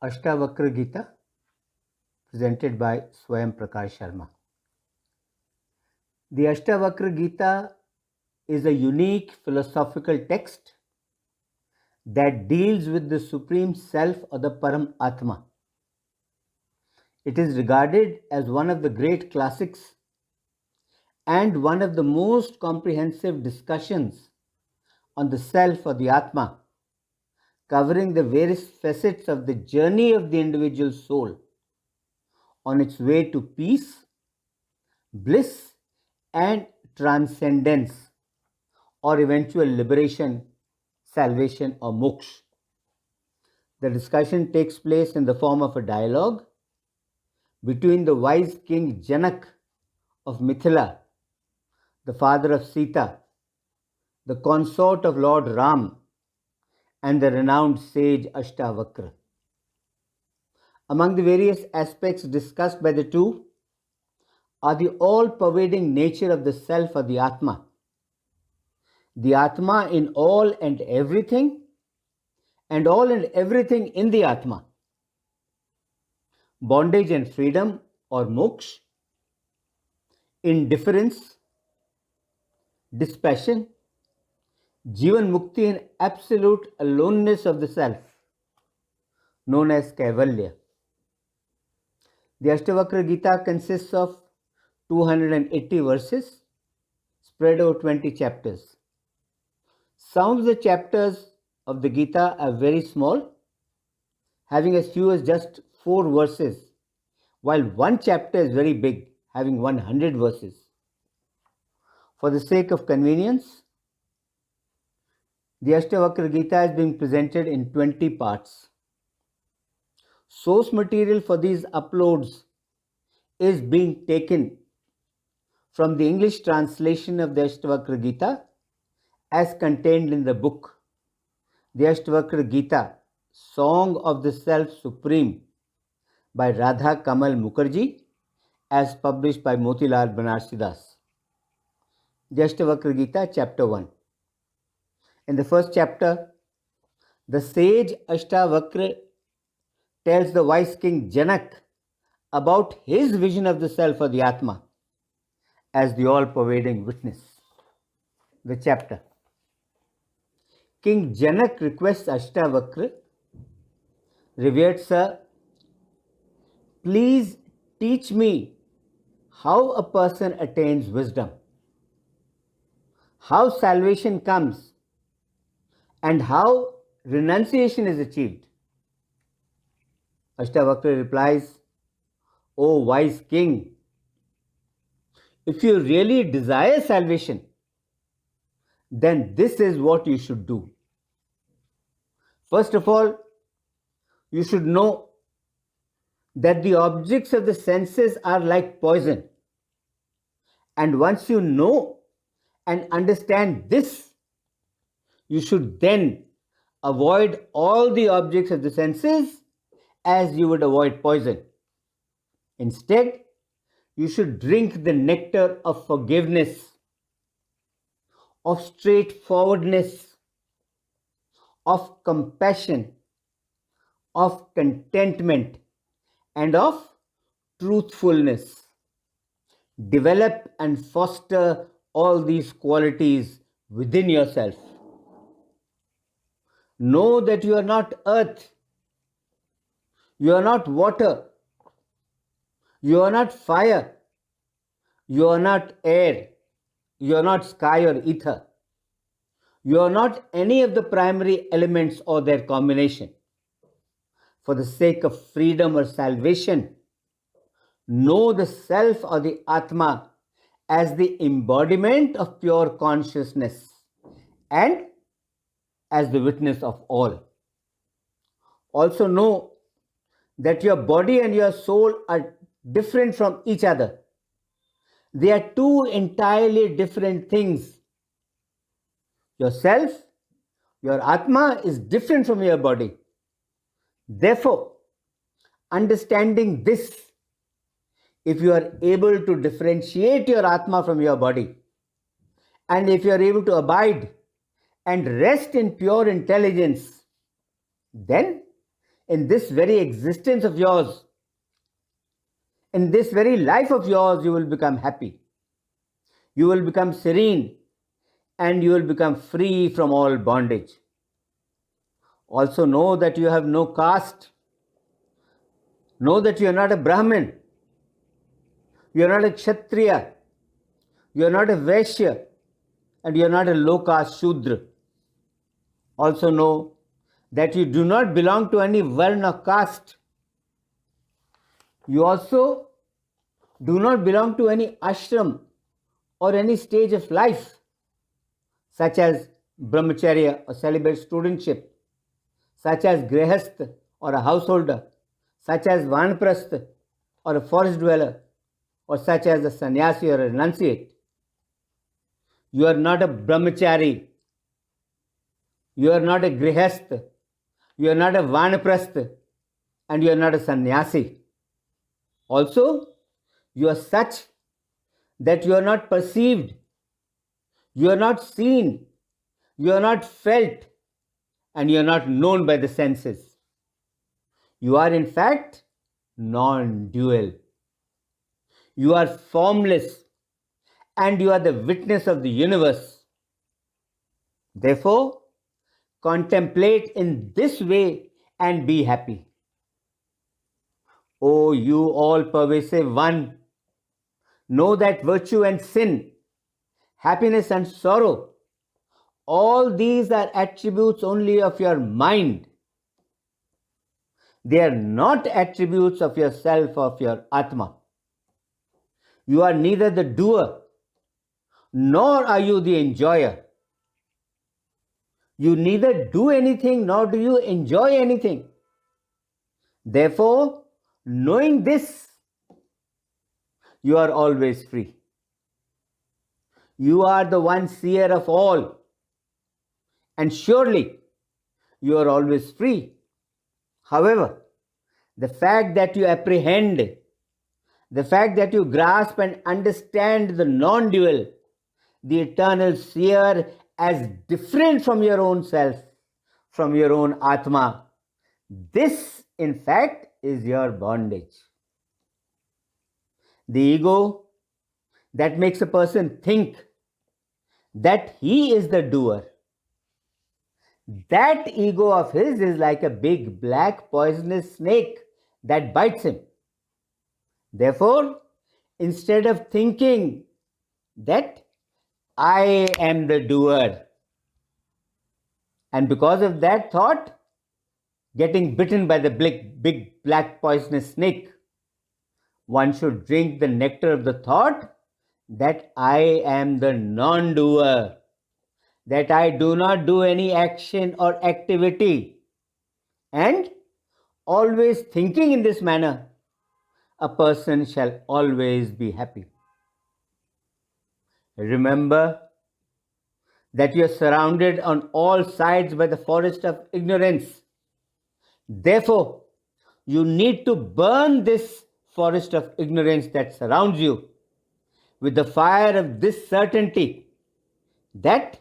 Ashtavakra Gita, presented by Svayam Prakash Sharma. The Ashtavakra Gita is a unique philosophical text that deals with the Supreme Self or the Param Atma. It is regarded as one of the great classics and one of the most comprehensive discussions on the Self or the Atma, covering the various facets of the journey of the individual soul on its way to peace, bliss, and transcendence, or eventual liberation, salvation, or moksha. The discussion takes place in the form of a dialogue between the wise king Janaka of Mithila, the father of Sita, the consort of Lord Rama, and the renowned sage Ashtavakra. Among the various aspects discussed by the two are the all-pervading nature of the self or the Atma, the Atma in all and everything in the Atma, bondage and freedom or moksha, indifference, dispassion, Jivan Mukti and absolute aloneness of the self, known as Kaivalya. The Ashtavakra Gita consists of 280 verses spread over 20 chapters. Some of the chapters of the Gita are very small, having as few as just 4 verses, while one chapter is very big, having 100 verses. For the sake of convenience, the Ashtavakra Gita is being presented in 20 parts. Source material for these uploads is being taken from the English translation of the Ashtavakra Gita as contained in the book The Ashtavakra Gita, Song of the Self Supreme by Radha Kamal Mukherji, as published by Motilal Banarsidass. The Ashtavakra Gita, Chapter 1. In the first chapter, the sage Ashtavakra tells the wise king Janak about his vision of the self or the Atma as the all-pervading witness. The chapter. King Janak requests Ashtavakra, revered sir, please teach me how a person attains wisdom, how salvation comes, and how renunciation is achieved. Ashtavakra replies, O wise king, if you really desire salvation, then this is what you should do. First of all, you should know that the objects of the senses are like poison. And once you know and understand this, you should then avoid all the objects of the senses as you would avoid poison. Instead, you should drink the nectar of forgiveness, of straightforwardness, of compassion, of contentment, and of truthfulness. Develop and foster all these qualities within yourself. Know that you are not earth, you are not water, you are not fire, you are not air, you are not sky or ether. You are not any of the primary elements or their combination. For the sake of freedom or salvation, know the self or the Atma as the embodiment of pure consciousness and as the witness of all. Also know that your body and your soul are different from each other. They are two entirely different things. Yourself, your Atma, is different from your body. Therefore, understanding this, if you are able to differentiate your Atma from your body, and if you are able to abide and rest in pure intelligence, then in this very existence of yours, in this very life of yours, you will become happy. You will become serene and you will become free from all bondage. Also know that you have no caste. Know that you are not a Brahmin. You are not a Kshatriya. You are not a Vaishya. And you are not a low caste Shudra. Also know that you do not belong to any Varna or caste. You also do not belong to any ashram or any stage of life, such as brahmacharya or celibate studentship, such as grihastha or a householder, such as vanaprastha or a forest dweller, or such as a sannyasi or a renunciate. You are not a brahmachari. You are not a grihastha. You are not a vanaprastha. And you are not a sannyasi. Also, you are such that you are not perceived. You are not seen. You are not felt. And you are not known by the senses. You are in fact non-dual. You are formless and you are the witness of the universe. Therefore, contemplate in this way and be happy. O you all pervasive one, know that virtue and sin, happiness and sorrow, all these are attributes only of your mind. They are not attributes of yourself, of your Atma. You are neither the doer nor are you the enjoyer. You neither do anything nor do you enjoy anything. Therefore, knowing this, you are always free. You are the one seer of all, and surely you are always free. However, the fact that you apprehend, the fact that you grasp and understand the non-dual, the eternal seer as different from your own self, from your own Atma, this in fact is your bondage. The ego that makes a person think that he is the doer, that ego of his is like a big black poisonous snake that bites him. Therefore, instead of thinking that I am the doer, and because of that thought, getting bitten by the big black poisonous snake, one should drink the nectar of the thought that I am the non-doer, that I do not do any action or activity. And always thinking in this manner, a person shall always be happy. Remember that you are surrounded on all sides by the forest of ignorance. Therefore, you need to burn this forest of ignorance that surrounds you with the fire of this certainty that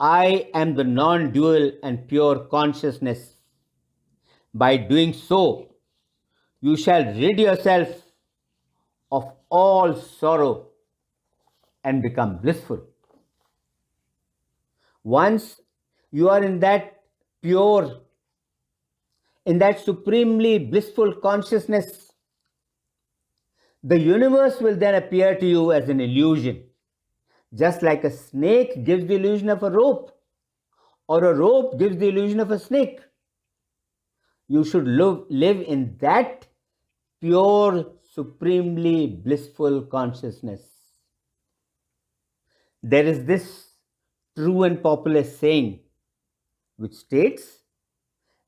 I am the non-dual and pure consciousness. By doing so, you shall rid yourself of all sorrow and become blissful. Once you are in that pure, in that supremely blissful consciousness, the universe will then appear to you as an illusion. Just like a snake gives the illusion of a rope, or a rope gives the illusion of a snake. You should live in that pure, supremely blissful consciousness. There is this true and popular saying which states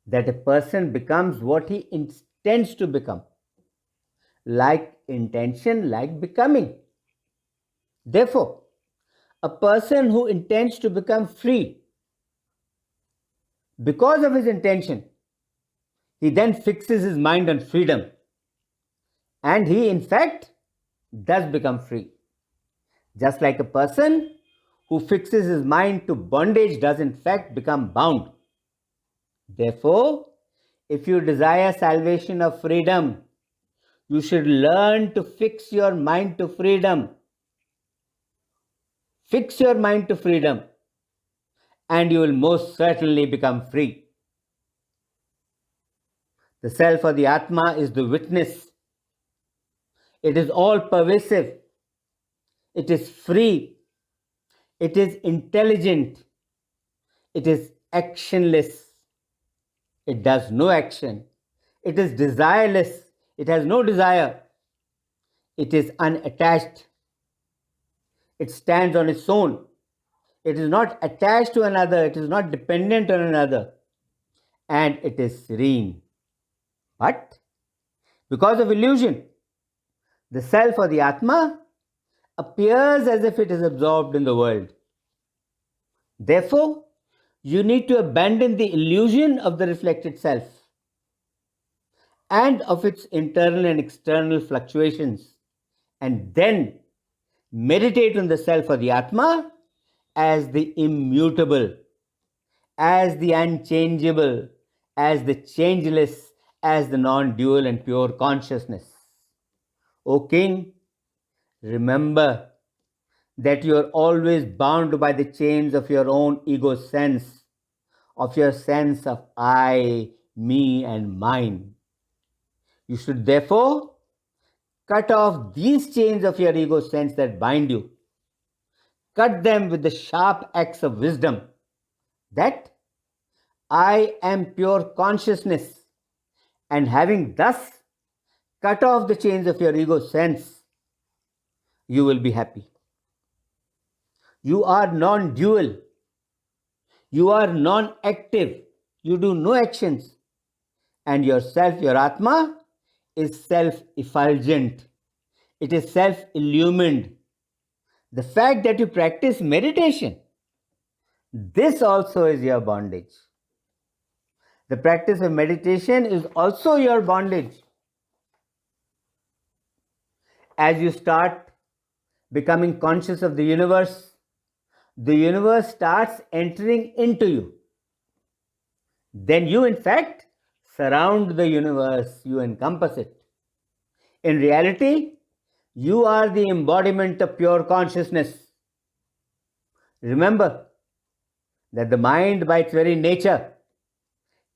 that a person becomes what he intends to become. Like intention, like becoming. Therefore, a person who intends to become free, because of his intention, he then fixes his mind on freedom. And he, in fact, does become free. Just like a person who fixes his mind to bondage does, in fact, become bound. Therefore, if you desire salvation or freedom, you should learn to fix your mind to freedom. Fix your mind to freedom, and you will most certainly become free. The self or the Atma is the witness. It is all pervasive. It is free. It is intelligent. It is actionless. It does no action. It is desireless. It has no desire. It is unattached. It stands on its own. It is not attached to another. It is not dependent on another. And it is serene. But because of illusion, the self or the Atma appears as if it is absorbed in the world. Therefore, you need to abandon the illusion of the reflected self and of its internal and external fluctuations, and then meditate on the self or the Atma as the immutable, as the unchangeable, as the changeless, as the non-dual and pure consciousness. O King, remember that you are always bound by the chains of your own ego sense, of your sense of I, me, and mine. You should therefore cut off these chains of your ego sense that bind you. Cut them with the sharp axe of wisdom, that I am pure consciousness, and having thus cut off the chains of your ego sense, you will be happy. You are non-dual. You are non-active. You do no actions. And yourself, your Atma, is self-effulgent. It is self-illumined. The fact that you practice meditation, this also is your bondage. The practice of meditation is also your bondage. As you start becoming conscious of the universe starts entering into you. Then you, in fact, surround the universe, you encompass it. In reality, you are the embodiment of pure consciousness. Remember that the mind, by its very nature,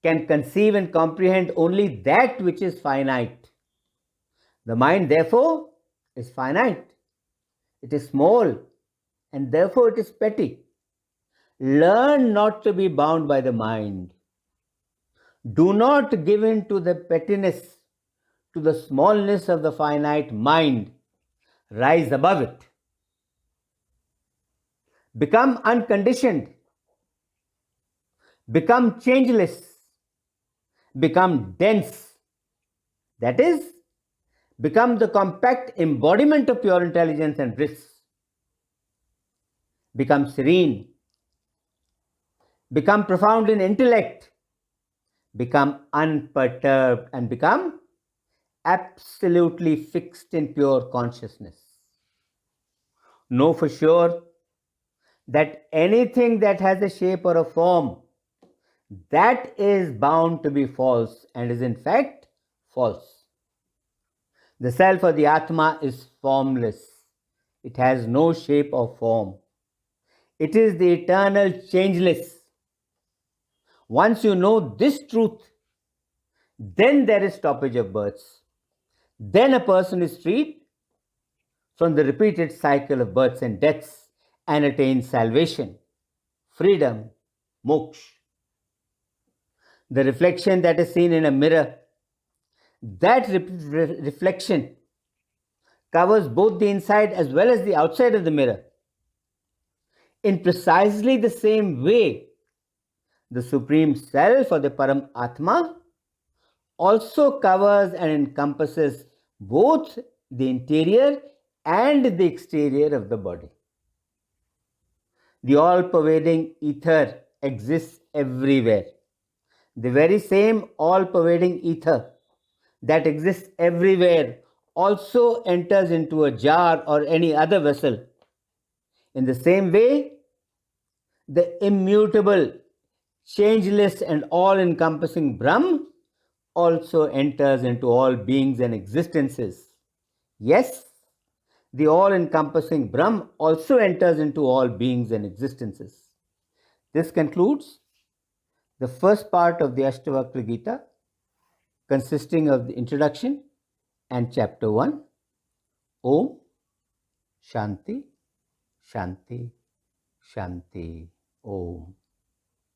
can conceive and comprehend only that which is finite. The mind, therefore, is finite. It is small, and therefore it is petty. Learn not to be bound by the mind. Do not give in to the pettiness, to the smallness of the finite mind. Rise above it. Become unconditioned. Become changeless. Become dense. That is, become the compact embodiment of pure intelligence and bliss. Become serene. Become profound in intellect. Become unperturbed and become absolutely fixed in pure consciousness. Know for sure that anything that has a shape or a form, that is bound to be false and is in fact false. The self or the Atma is formless. It has no shape or form. It is the eternal changeless. Once you know this truth, then there is stoppage of births. Then a person is freed from the repeated cycle of births and deaths and attains salvation, freedom, moksha. The reflection that is seen in a mirror, that reflection covers both the inside as well as the outside of the mirror. In precisely the same way, the Supreme Self or the Param Atma also covers and encompasses both the interior and the exterior of the body. The all-pervading ether exists everywhere. The very same all-pervading ether that exists everywhere also enters into a jar or any other vessel. In the same way, the immutable, changeless, and all-encompassing Brahm also enters into all beings and existences. Yes, the all-encompassing Brahm also enters into all beings and existences. This concludes the first part of the Ashtavakra Gita, consisting of the introduction and chapter 1. Om Shanti Shanti Shanti Om.